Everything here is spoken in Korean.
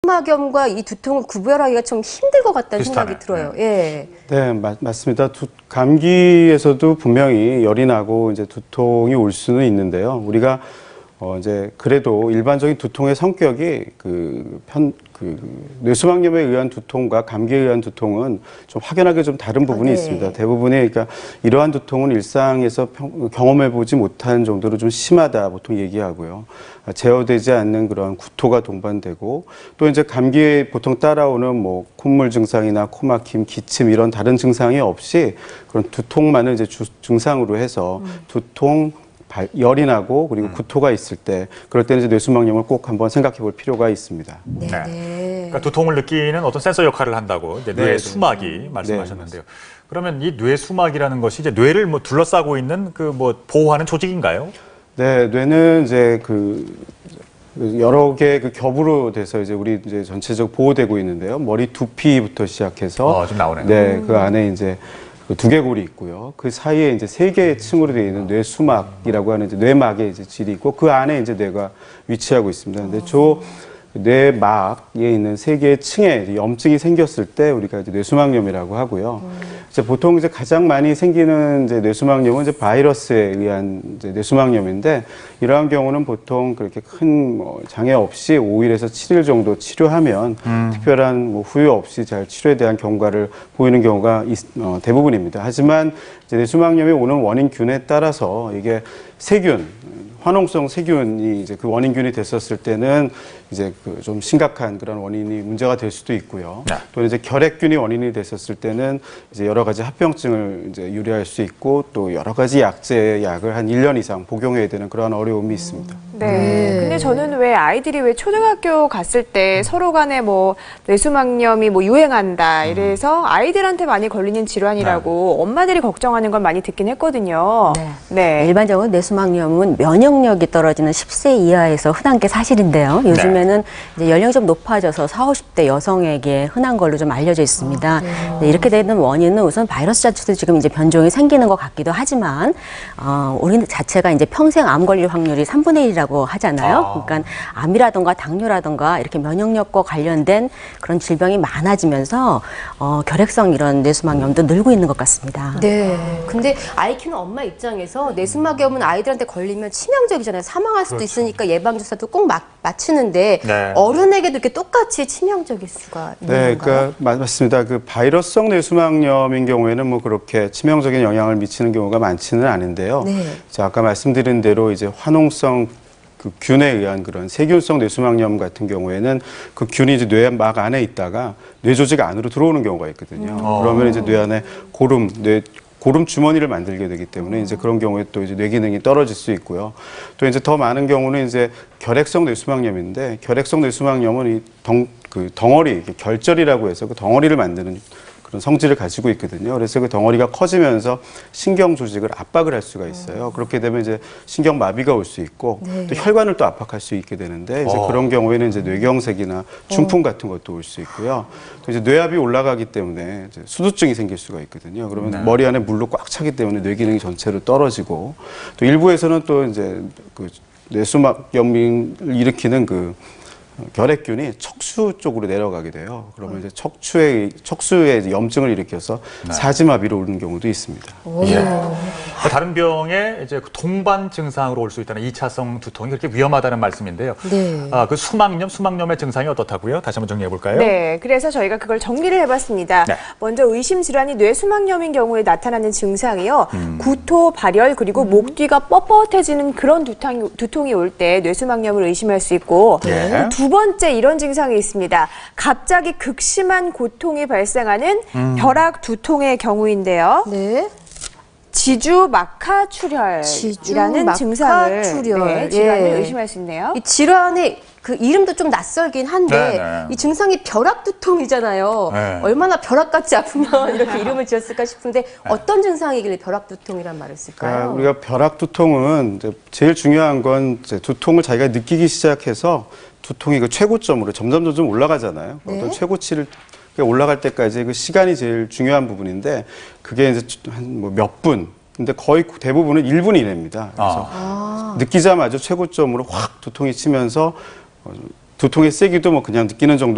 뇌수막염과 이 두통을 구별하기가 좀 힘들 것 같다는 비슷하네. 생각이 들어요. 예. 네, 맞습니다. 감기에서도 분명히 열이 나고 이제 두통이 올 수는 있는데요. 우리가 이제 그래도 일반적인 두통의 성격이 뇌수막염에 의한 두통과 감기에 의한 두통은 좀 확연하게 좀 다른 부분이 네. 있습니다. 대부분이 그러니까 이러한 두통은 일상에서 경험해 보지 못한 정도로 좀 심하다 보통 얘기하고요. 제어되지 않는 그런 구토가 동반되고 또 이제 감기에 보통 따라오는 뭐 콧물 증상이나 코막힘, 기침 이런 다른 증상이 없이 그런 두통만을 이제 증상으로 해서 두통 열이 나고 그리고 구토가 있을 때 그럴 때는 이제 뇌수막염을 꼭 한번 생각해 볼 필요가 있습니다. 네. 네. 네. 그러니까 두통을 느끼는 어떤 센서 역할을 한다고 이제 네, 뇌수막이 말씀하셨는데요. 그러면 이 뇌수막이라는 것이 이제 뇌를 뭐 둘러싸고 있는 그 뭐 보호하는 조직인가요? 네, 뇌는 이제 여러 개 겹으로 돼서 이제 우리 이제 전체적으로 보호되고 있는데요. 머리 두피부터 시작해서 좀 나오네요. 네, 그 안에 이제 두개골이 있고요. 그 사이에 이제 세 개의 층으로 되어 있는 뇌수막이라고 하는 이제 뇌막의 이제 질이 있고 그 안에 이제 뇌가 위치하고 있습니다. 근데 뇌막에 있는 세 개의 층에 이제 염증이 생겼을 때 우리가 이제 뇌수막염이라고 하고요. 이제 보통 이제 가장 많이 생기는 이제 뇌수막염은 이제 바이러스에 의한 이제 뇌수막염인데 이러한 경우는 보통 그렇게 큰 장애 없이 5일에서 7일 정도 치료하면 특별한 뭐 후유 없이 잘 치료에 대한 경과를 보이는 경우가 대부분입니다. 하지만 이제 뇌수막염이 오는 원인균에 따라서 이게 세균 화농성 세균이 이제 그 원인균이 됐었을 때는 이제 좀 심각한 그런 원인이 문제가 될 수도 있고요. 네. 또 이제 결핵균이 원인이 됐었을 때는 이제 여러 가지 합병증을 이제 유래할 수 있고 또 여러 가지 약을 한 1년 이상 복용해야 되는 그런 어려움이 있습니다. 네. 근데 저는 왜 아이들이 왜 초등학교 갔을 때 서로 간에 뭐 뇌수막염이 뭐 유행한다 이래서 아이들한테 많이 걸리는 질환이라고 엄마들이 걱정하는 걸 많이 듣긴 했거든요. 네. 네. 일반적으로 뇌수막염은 면역력이 떨어지는 10세 이하에서 흔한 게 사실인데요. 요즘에는 이제 연령이 좀 높아져서 40, 50대 여성에게 흔한 걸로 좀 알려져 있습니다. 네, 이렇게 되는 원인은 우선 바이러스 자체도 지금 이제 변종이 생기는 것 같기도 하지만 우리 자체가 이제 평생 암 걸릴 확률이 3분의 1이라고 하잖아요. 그러니까 암이라든가 당뇨라든가 이렇게 면역력과 관련된 그런 질병이 많아지면서 결핵성 이런 뇌수막염도 늘고 있는 것 같습니다. 네. 근데 아이 키우는 엄마 입장에서 뇌수막염은 아이들한테 걸리면 치명적이잖아요. 사망할 수도 있으니까 예방주사도 꼭 맞추는데 네. 어른에게도 이렇게 똑같이 치명적일 수가 있는 네, 건가요? 그러니까 맞습니다. 그 바이러스성 뇌수막염인 경우에는 뭐 그렇게 치명적인 영향을 미치는 경우가 많지는 않은데요. 네. 자, 아까 말씀드린 대로 이제 화농성 그 균에 의한 그런 세균성 뇌수막염 같은 경우에는 그 균이 이제 뇌막 안에 있다가 뇌 조직 안으로 들어오는 경우가 있거든요. 그러면 이제 뇌 안에 고름 주머니를 만들게 되기 때문에 이제 그런 경우에 또 이제 뇌 기능이 떨어질 수 있고요. 또 이제 더 많은 경우는 이제 결핵성 뇌수막염인데 결핵성 뇌수막염은 덩어리, 결절이라고 해서 그 덩어리를 만드는 그런 성질을 가지고 있거든요. 그래서 그 덩어리가 커지면서 신경 조직을 압박을 할 수가 있어요. 그렇게 되면 이제 신경 마비가 올 수 있고 또 혈관을 또 압박할 수 있게 되는데 이제 그런 경우에는 이제 뇌경색이나 중풍 같은 것도 올 수 있고요. 또 이제 뇌압이 올라가기 때문에 이제 수두증이 생길 수가 있거든요. 그러면 머리 안에 물로 꽉 차기 때문에 뇌 기능이 전체로 떨어지고 또 일부에서는 또 이제 뇌수막염을 일으키는 결핵균이 척수 쪽으로 내려가게 돼요. 그러면 이제 척수에 이제 염증을 일으켜서 사지마비로 오는 경우도 있습니다. 예. 다른 병에 이제 동반 증상으로 올 수 있다는 2차성 두통이 그렇게 위험하다는 말씀인데요. 네. 그 수막염의 증상이 어떻다고요? 다시 한번 정리해 볼까요? 네, 그래서 저희가 그걸 정리를 해봤습니다. 네. 먼저 의심 질환이 뇌수막염인 경우에 나타나는 증상이요. 구토, 발열, 그리고 목 뒤가 뻣뻣해지는 그런 두통이 올 때 뇌수막염을 의심할 수 있고 예. 두 번째 이런 증상이 있습니다. 갑자기 극심한 고통이 발생하는 벼락 두통의 경우인데요. 네. 지주막하출혈이라는 증상을 질환을 의심할 수 있네요. 이 질환의 그 이름도 좀 낯설긴 한데 네. 이 증상이 벼락두통이잖아요. 네. 얼마나 벼락같이 아프면 이렇게 이름을 지었을까 싶은데 어떤 증상이길래 벼락두통이란 말을 쓸까요? 우리가 벼락두통은 이제 제일 중요한 건 이제 두통을 자기가 느끼기 시작해서 두통이 그 최고점으로 점점 올라가잖아요. 네. 어떤 최고치를 올라갈 때까지 그 시간이 제일 중요한 부분인데 그게 이제 한 뭐 몇 분. 근데 거의 대부분은 1분 이내입니다. 그래서 느끼자마자 최고점으로 확 두통이 치면서 두통의 세기도 뭐 그냥 느끼는 정도.